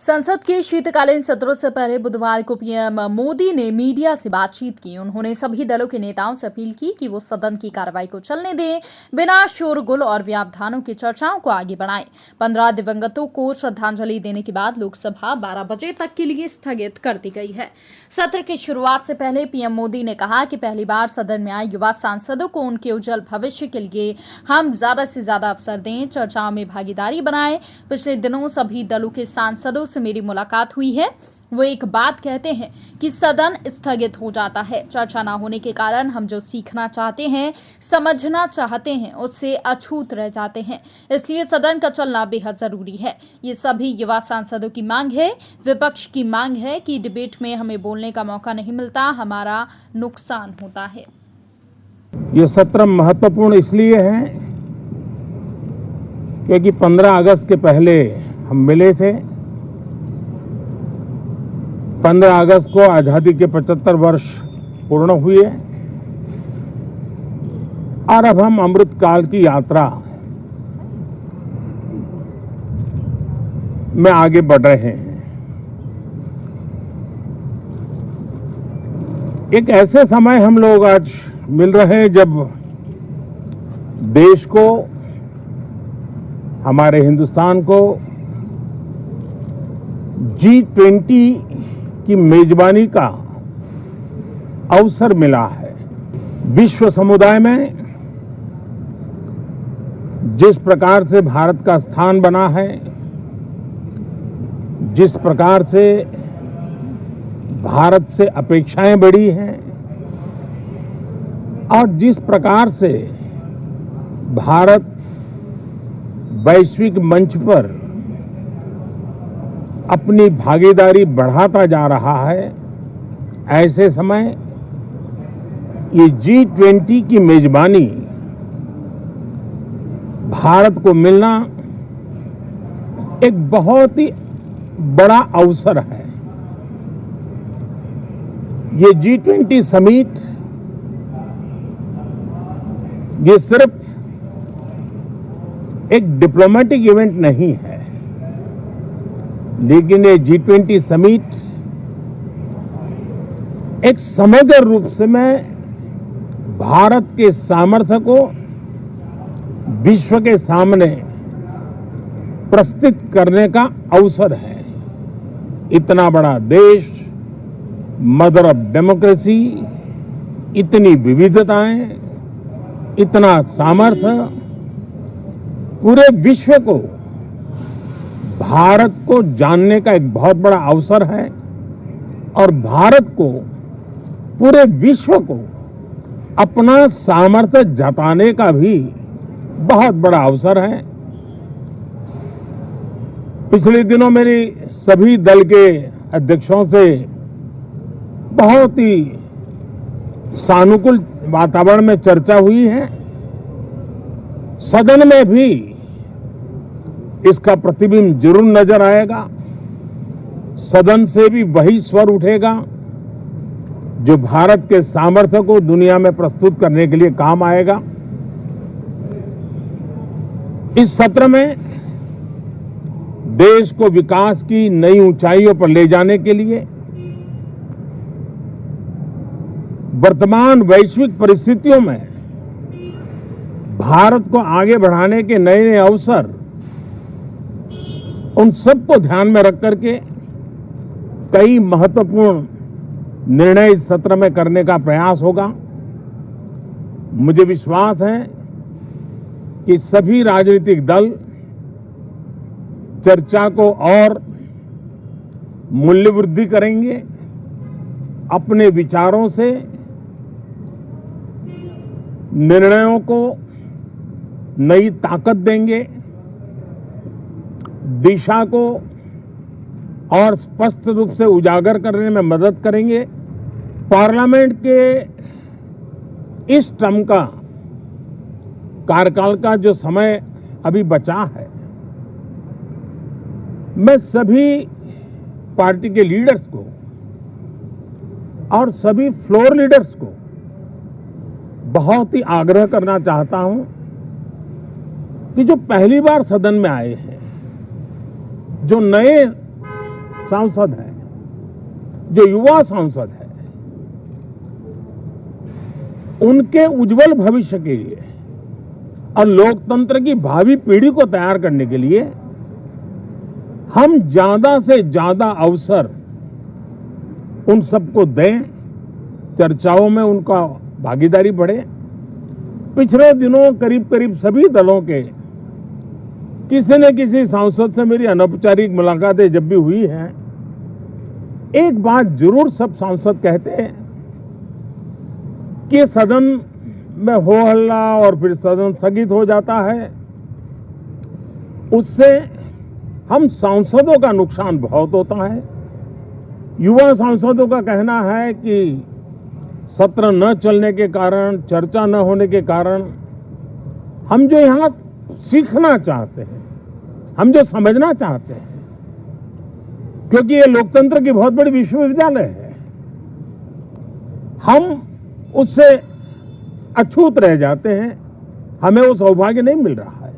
संसद के शीतकालीन सत्रों से पहले बुधवार को पीएम मोदी ने मीडिया से बातचीत की। उन्होंने सभी दलों के नेताओं से अपील की कि वो सदन की कार्रवाई को चलने दें, बिना शोरगुल और व्यवधानों की चर्चाओं को आगे बढ़ाएं। 15 दिवंगतों को श्रद्धांजलि देने के बाद लोकसभा 12 बजे तक के लिए स्थगित कर दी गई है। सत्र की शुरुआत से पहले पीएम मोदी ने कहा कि पहली बार सदन में आए युवा सांसदों को उनके उज्जवल भविष्य के लिए हम ज्यादा से ज्यादा अवसर दें, चर्चाओं में भागीदारी बनाएं। पिछले दिनों सभी दलों के सांसदों से मेरी मुलाकात हुई है। वो एक बात कहते हैं कि सदन स्थगित हो जाता है। चर्चा न होने के कारण हम जो सीखना चाहते हैं, समझना चाहते हैं, उससे अछूत रह जाते हैं। इसलिए सदन का चलना बेहद जरूरी है। ये सभी युवा सांसदों की मांग है। विपक्ष की मांग है कि डिबेट में हमें बोलने का मौका नहीं मिलता, हमारा नुकसान होता है। ये सत्र महत्वपूर्ण इसलिए है क्योंकि 15 अगस्त के पहले हम मिले थे। 15 अगस्त को आजादी के 75 वर्ष पूर्ण हुए और अब हम अमृतकाल की यात्रा में आगे बढ़ रहे हैं। एक ऐसे समय हम लोग आज मिल रहे हैं जब देश को, हमारे हिंदुस्तान को G20 की मेजबानी का अवसर मिला है। विश्व समुदाय में जिस प्रकार से भारत का स्थान बना है, जिस प्रकार से भारत से अपेक्षाएं बढ़ी हैं और जिस प्रकार से भारत वैश्विक मंच पर अपनी भागीदारी बढ़ाता जा रहा है, ऐसे समय ये G20 की मेजबानी भारत को मिलना एक बहुत ही बड़ा अवसर है। ये G20 समिट ये सिर्फ एक डिप्लोमेटिक इवेंट नहीं है, लेकिन ये G20 समिट एक समग्र रूप से मैं भारत के सामर्थ्य को विश्व के सामने प्रस्तुत करने का अवसर है। इतना बड़ा देश, मदर ऑफ डेमोक्रेसी, इतनी विविधताएं, इतना सामर्थ्य, पूरे विश्व को भारत को जानने का एक बहुत बड़ा अवसर है और भारत को, पूरे विश्व को अपना सामर्थ्य जताने का भी बहुत बड़ा अवसर है। पिछले दिनों मेरी सभी दल के अध्यक्षों से बहुत ही सानुकूल वातावरण में चर्चा हुई है। सदन में भी इसका प्रतिबिंब जरूर नजर आएगा। सदन से भी वही स्वर उठेगा जो भारत के सामर्थ्य को दुनिया में प्रस्तुत करने के लिए काम आएगा। इस सत्र में देश को विकास की नई ऊंचाइयों पर ले जाने के लिए वर्तमान वैश्विक परिस्थितियों में भारत को आगे बढ़ाने के नए नए अवसर, उन सबको ध्यान में रख करके कई महत्वपूर्ण निर्णय इस सत्र में करने का प्रयास होगा। मुझे विश्वास है कि सभी राजनीतिक दल चर्चा को और मूल्य वृद्धि करेंगे, अपने विचारों से निर्णयों को नई ताकत देंगे, दिशा को और स्पष्ट रूप से उजागर करने में मदद करेंगे। पार्लियामेंट के इस टर्म का कार्यकाल का जो समय अभी बचा है, मैं सभी पार्टी के लीडर्स को और सभी फ्लोर लीडर्स को बहुत ही आग्रह करना चाहता हूं कि जो पहली बार सदन में आए हैं, जो नए सांसद हैं, जो युवा सांसद हैं, उनके उज्जवल भविष्य के लिए और लोकतंत्र की भावी पीढ़ी को तैयार करने के लिए हम ज्यादा से ज्यादा अवसर उन सबको दें, चर्चाओं में उनका भागीदारी बढ़े। पिछले दिनों करीब करीब सभी दलों के किसी न किसी सांसद से मेरी अनौपचारिक मुलाकातें जब भी हुई हैं, एक बात जरूर सब सांसद कहते हैं कि सदन में हो हल्ला और फिर सदन स्थगित हो जाता है, उससे हम सांसदों का नुकसान बहुत होता है। युवा सांसदों का कहना है कि सत्र न चलने के कारण, चर्चा न होने के कारण हम जो यहाँ सीखना चाहते हैं, हम जो समझना चाहते हैं, क्योंकि ये लोकतंत्र की बहुत बड़ी विश्वविद्यालय है, हम उससे अछूत रह जाते हैं, हमें वो सौभाग्य नहीं मिल रहा है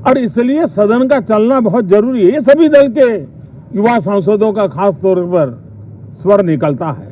और इसलिए सदन का चलना बहुत जरूरी है। ये सभी दल के युवा सांसदों का खास तौर पर स्वर निकलता है।